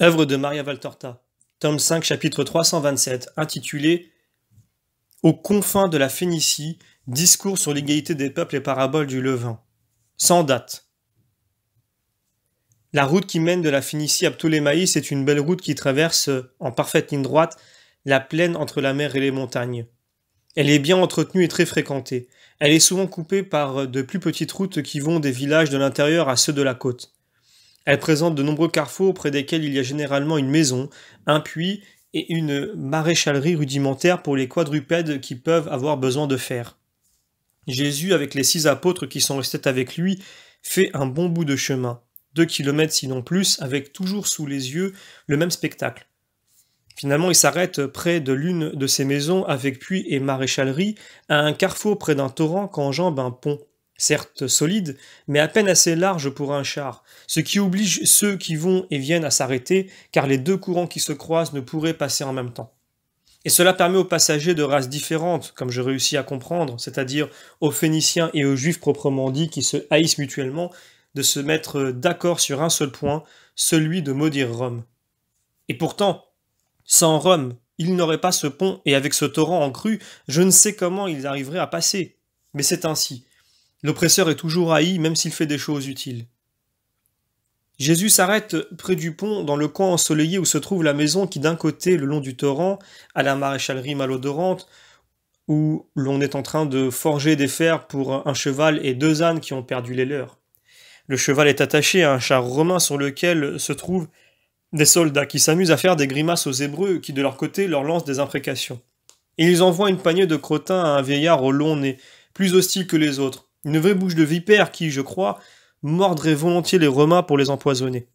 Œuvre de Maria Valtorta, tome 5, chapitre 327, intitulé Aux confins de la Phénicie, discours sur l'égalité des peuples et paraboles du levain. Sans date. La route qui mène de la Phénicie à Ptolémaïs est une belle route qui traverse, en parfaite ligne droite, la plaine entre la mer et les montagnes. Elle est bien entretenue et très fréquentée. Elle est souvent coupée par de plus petites routes qui vont des villages de l'intérieur à ceux de la côte. Elle présente de nombreux carrefours près desquels il y a généralement une maison, un puits et une maréchalerie rudimentaire pour les quadrupèdes qui peuvent avoir besoin de fer. Jésus, avec les 6 apôtres qui sont restés avec lui, fait un bon bout de chemin, 2 kilomètres sinon plus, avec toujours sous les yeux le même spectacle. Finalement, il s'arrête près de l'une de ces maisons avec puits et maréchalerie, à un carrefour près d'un torrent qu'enjambe un pont, certes solide, mais à peine assez large pour un char, ce qui oblige ceux qui vont et viennent à s'arrêter, car les 2 courants qui se croisent ne pourraient passer en même temps. Et cela permet aux passagers de races différentes, comme je réussis à comprendre, c'est-à-dire aux Phéniciens et aux Juifs proprement dits qui se haïssent mutuellement, de se mettre d'accord sur un seul point, celui de maudire Rome. Et pourtant, sans Rome, il n'aurait pas ce pont, et avec ce torrent en crue, je ne sais comment ils arriveraient à passer. Mais c'est ainsi. L'oppresseur est toujours haï, même s'il fait des choses utiles. Jésus s'arrête près du pont, dans le coin ensoleillé où se trouve la maison qui, d'un côté, le long du torrent, a la maréchalerie malodorante, où l'on est en train de forger des fers pour un cheval et 2 ânes qui ont perdu les leurs. Le cheval est attaché à un char romain sur lequel se trouvent des soldats qui s'amusent à faire des grimaces aux Hébreux qui, de leur côté, leur lancent des imprécations. Et ils envoient une poignée de crottins à un vieillard au long nez, plus hostile que les autres, une vraie bouche de vipère qui, je crois, mordrait volontiers les Romains pour les empoisonner.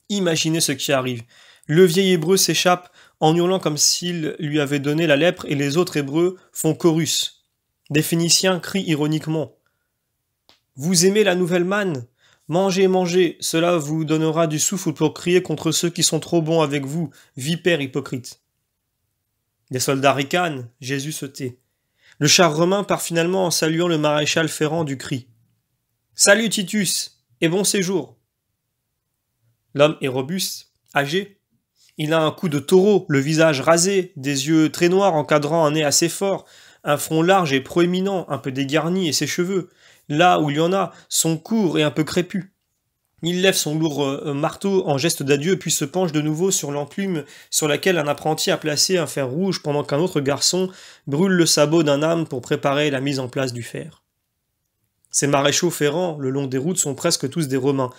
Imaginez ce qui arrive. Le vieil Hébreu s'échappe en hurlant comme s'il lui avait donné la lèpre et les autres Hébreux font chorus. Des Phéniciens crient ironiquement « Vous aimez la nouvelle manne ? Mangez, mangez, cela vous donnera du souffle pour crier contre ceux qui sont trop bons avec vous, vipères hypocrites. » Les soldats ricanent, Jésus se tait. Le char romain part finalement en saluant le maréchal ferrant du cri. « Salut Titus, et bon séjour !» L'homme est robuste, âgé. Il a un cou de taureau, le visage rasé, des yeux très noirs encadrant un nez assez fort, un front large et proéminent, un peu dégarni, et ses cheveux, là où il y en a, sont courts et un peu crépus. Il lève son lourd marteau en geste d'adieu, puis se penche de nouveau sur l'enclume sur laquelle un apprenti a placé un fer rouge pendant qu'un autre garçon brûle le sabot d'un âne pour préparer la mise en place du fer. Ces maréchaux ferrants, le long des routes, sont presque tous des Romains,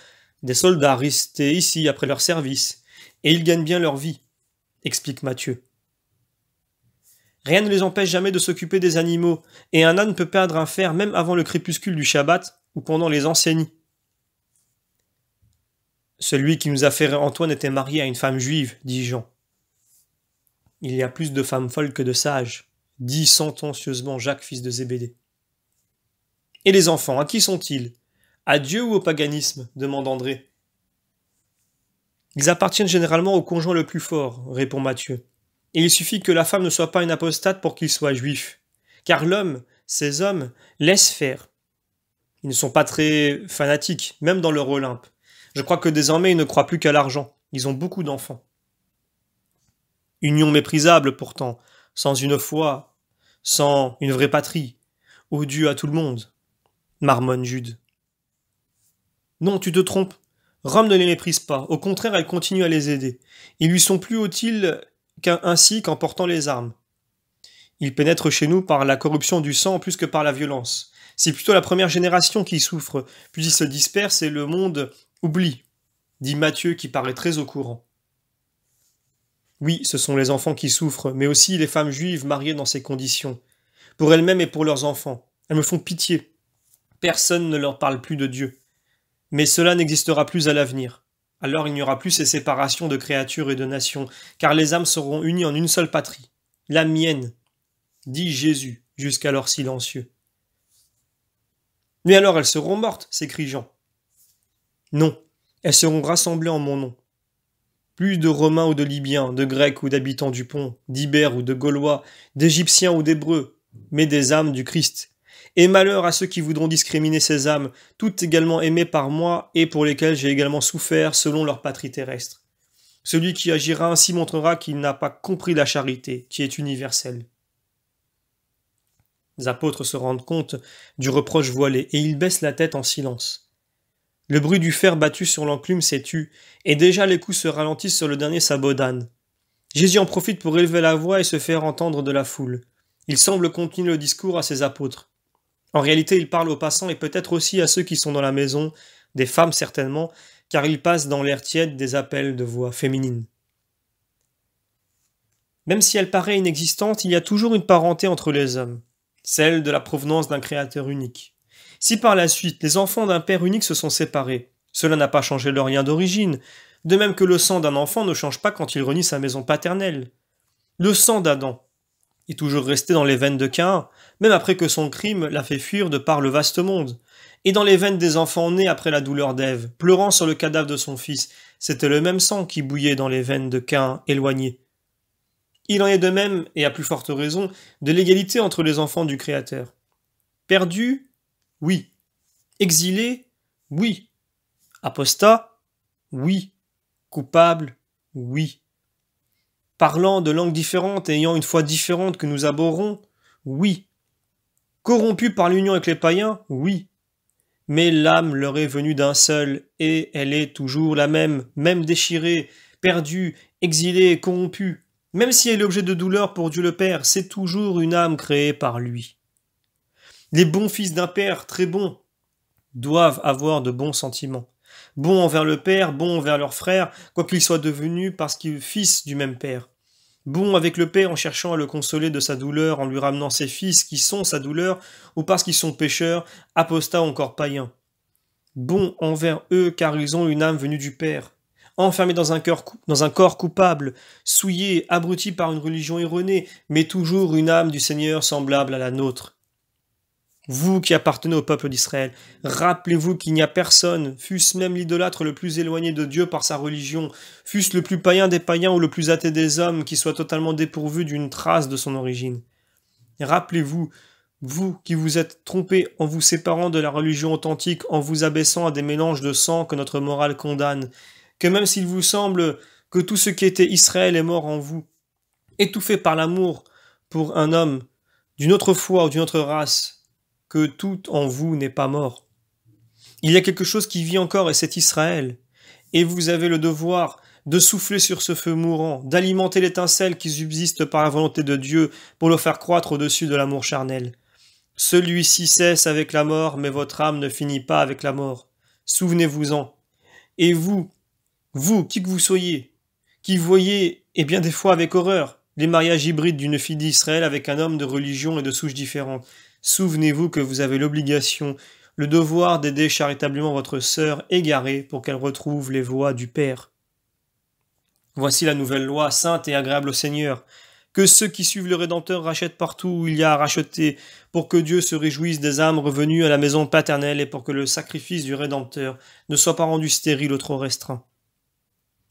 des soldats restés ici après leur service, et ils gagnent bien leur vie, explique Matthieu. Rien ne les empêche jamais de s'occuper des animaux, et un âne peut perdre un fer même avant le crépuscule du Shabbat ou pendant les enseignes. Celui qui nous a fait Antoine était marié à une femme juive, dit Jean. Il y a plus de femmes folles que de sages, dit sentencieusement Jacques, fils de Zébédée. Et les enfants, à qui sont-ils? À Dieu ou au paganisme? Demande André. Ils appartiennent généralement au conjoint le plus fort, répond Matthieu. Et il suffit que la femme ne soit pas une apostate pour qu'il soit juif. Car l'homme, ces hommes, laissent faire. Ils ne sont pas très fanatiques, même dans leur Olympe. Je crois que désormais ils ne croient plus qu'à l'argent. Ils ont beaucoup d'enfants. Union méprisable pourtant, sans une foi, sans une vraie patrie, odieux à tout le monde, marmonne Jude. Non, tu te trompes. Rome ne les méprise pas, au contraire elle continue à les aider. Ils lui sont plus utiles ainsi qu'en portant les armes. Ils pénètrent chez nous par la corruption du sang plus que par la violence. C'est plutôt la première génération qui souffre, puis ils se dispersent et le monde oublie, dit Matthieu qui paraît très au courant. Oui, ce sont les enfants qui souffrent, mais aussi les femmes juives mariées dans ces conditions. Pour elles-mêmes et pour leurs enfants. Elles me font pitié. Personne ne leur parle plus de Dieu. Mais cela n'existera plus à l'avenir. Alors il n'y aura plus ces séparations de créatures et de nations, car les âmes seront unies en une seule patrie. La mienne, dit Jésus, jusqu'alors silencieux. Mais alors elles seront mortes, s'écrie Jean. Non, elles seront rassemblées en mon nom. Plus de Romains ou de Libyens, de Grecs ou d'habitants du pont, d'Ibères ou de Gaulois, d'Égyptiens ou d'Hébreux, mais des âmes du Christ. Et malheur à ceux qui voudront discriminer ces âmes, toutes également aimées par moi et pour lesquelles j'ai également souffert selon leur patrie terrestre. Celui qui agira ainsi montrera qu'il n'a pas compris la charité, qui est universelle. Les apôtres se rendent compte du reproche voilé, et ils baissent la tête en silence. Le bruit du fer battu sur l'enclume s'est tu, et déjà les coups se ralentissent sur le dernier sabot d'âne. Jésus en profite pour élever la voix et se faire entendre de la foule. Il semble continuer le discours à ses apôtres. En réalité, il parle aux passants et peut-être aussi à ceux qui sont dans la maison, des femmes certainement, car il passe dans l'air tiède des appels de voix féminines. Même si elle paraît inexistante, il y a toujours une parenté entre les hommes, celle de la provenance d'un créateur unique. Si par la suite les enfants d'un père unique se sont séparés, cela n'a pas changé leur lien d'origine, de même que le sang d'un enfant ne change pas quand il renie sa maison paternelle. Le sang d'Adam est toujours resté dans les veines de Caïn, même après que son crime l'a fait fuir de par le vaste monde. Et dans les veines des enfants nés après la douleur d'Ève, pleurant sur le cadavre de son fils, c'était le même sang qui bouillait dans les veines de Caïn éloigné. Il en est de même, et à plus forte raison, de l'égalité entre les enfants du Créateur. Perdus? Oui. Exilés? Oui. Apostats? Oui. Coupables? Oui. Parlant de langues différentes et ayant une foi différente que nous abhorrons? Oui. Corrompus par l'union avec les païens? Oui. Mais l'âme leur est venue d'un seul, et elle est toujours la même, même déchirée, perdue, exilée, corrompue. Même si elle est objet de douleur pour Dieu le Père, c'est toujours une âme créée par lui. Les bons fils d'un père très bon doivent avoir de bons sentiments. Bons envers le père, bons envers leurs frères, quoiqu'ils soient devenus parce qu'ils fils du même père. Bons avec le père en cherchant à le consoler de sa douleur, en lui ramenant ses fils qui sont sa douleur, ou parce qu'ils sont pécheurs, apostats ou encore païens. Bons envers eux car ils ont une âme venue du Père. Enfermés dans un corps coupable, souillés, abrutis par une religion erronée, mais toujours une âme du Seigneur semblable à la nôtre. Vous qui appartenez au peuple d'Israël, rappelez-vous qu'il n'y a personne, fût-ce même l'idolâtre le plus éloigné de Dieu par sa religion, fût-ce le plus païen des païens ou le plus athée des hommes, qui soit totalement dépourvu d'une trace de son origine. Rappelez-vous, vous qui vous êtes trompés en vous séparant de la religion authentique, en vous abaissant à des mélanges de sang que notre morale condamne, que même s'il vous semble que tout ce qui était Israël est mort en vous, étouffé par l'amour pour un homme d'une autre foi ou d'une autre race, que tout en vous n'est pas mort. Il y a quelque chose qui vit encore et c'est Israël. Et vous avez le devoir de souffler sur ce feu mourant, d'alimenter l'étincelle qui subsiste par la volonté de Dieu pour le faire croître au-dessus de l'amour charnel. Celui-ci cesse avec la mort, mais votre âme ne finit pas avec la mort. Souvenez-vous-en. Et vous, qui que vous soyez, qui voyez, et bien des fois avec horreur, les mariages hybrides d'une fille d'Israël avec un homme de religion et de souche différentes, souvenez-vous que vous avez l'obligation, le devoir d'aider charitablement votre sœur égarée pour qu'elle retrouve les voies du Père. Voici la nouvelle loi, sainte et agréable au Seigneur, que ceux qui suivent le Rédempteur rachètent partout où il y a à racheter, pour que Dieu se réjouisse des âmes revenues à la maison paternelle et pour que le sacrifice du Rédempteur ne soit pas rendu stérile ou trop restreint.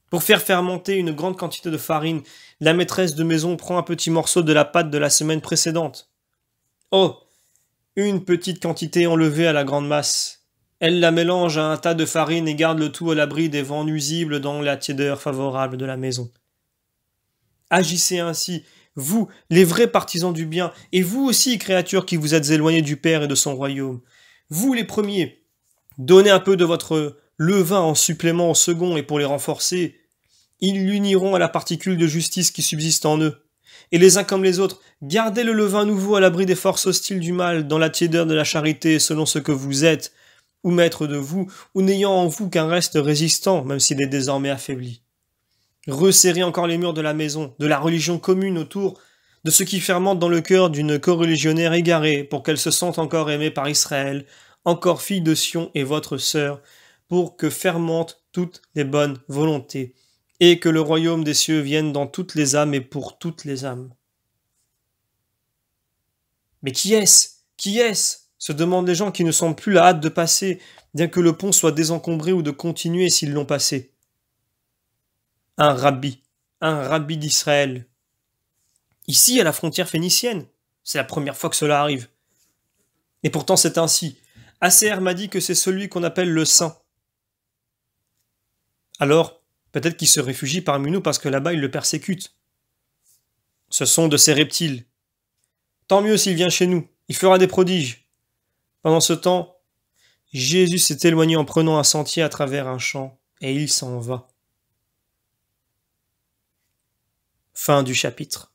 Pour faire fermenter une grande quantité de farine, la maîtresse de maison prend un petit morceau de la pâte de la semaine précédente. Oh, une petite quantité enlevée à la grande masse. Elle la mélange à un tas de farine et garde le tout à l'abri des vents nuisibles dans la tiédeur favorable de la maison. Agissez ainsi, vous, les vrais partisans du bien, et vous aussi, créatures qui vous êtes éloignés du Père et de son royaume. Vous, les premiers, donnez un peu de votre levain en supplément au second, et pour les renforcer, ils l'uniront à la particule de justice qui subsiste en eux. Et les uns comme les autres, gardez le levain nouveau à l'abri des forces hostiles du mal, dans la tiédeur de la charité, selon ce que vous êtes, ou maître de vous, ou n'ayant en vous qu'un reste résistant, même s'il est désormais affaibli. Resserrez encore les murs de la maison, de la religion commune autour, de ce qui fermente dans le cœur d'une coreligionnaire égarée, pour qu'elle se sente encore aimée par Israël, encore fille de Sion et votre sœur, pour que fermentent toutes les bonnes volontés, et que le royaume des cieux vienne dans toutes les âmes et pour toutes les âmes. Mais qui est-ce? Qui est-ce? Se demandent les gens qui ne sentent plus la hâte de passer, bien que le pont soit désencombré ou de continuer s'ils l'ont passé. Un rabbi d'Israël. Ici, à la frontière phénicienne, c'est la première fois que cela arrive. Et pourtant c'est ainsi. Aser m'a dit que c'est celui qu'on appelle le saint. Alors, Peut-être qu'il se réfugie parmi nous parce que là-bas, ils le persécutent. Ce sont de ces reptiles. Tant mieux s'il vient chez nous, il fera des prodiges. Pendant ce temps, Jésus s'est éloigné en prenant un sentier à travers un champ, et il s'en va. Fin du chapitre.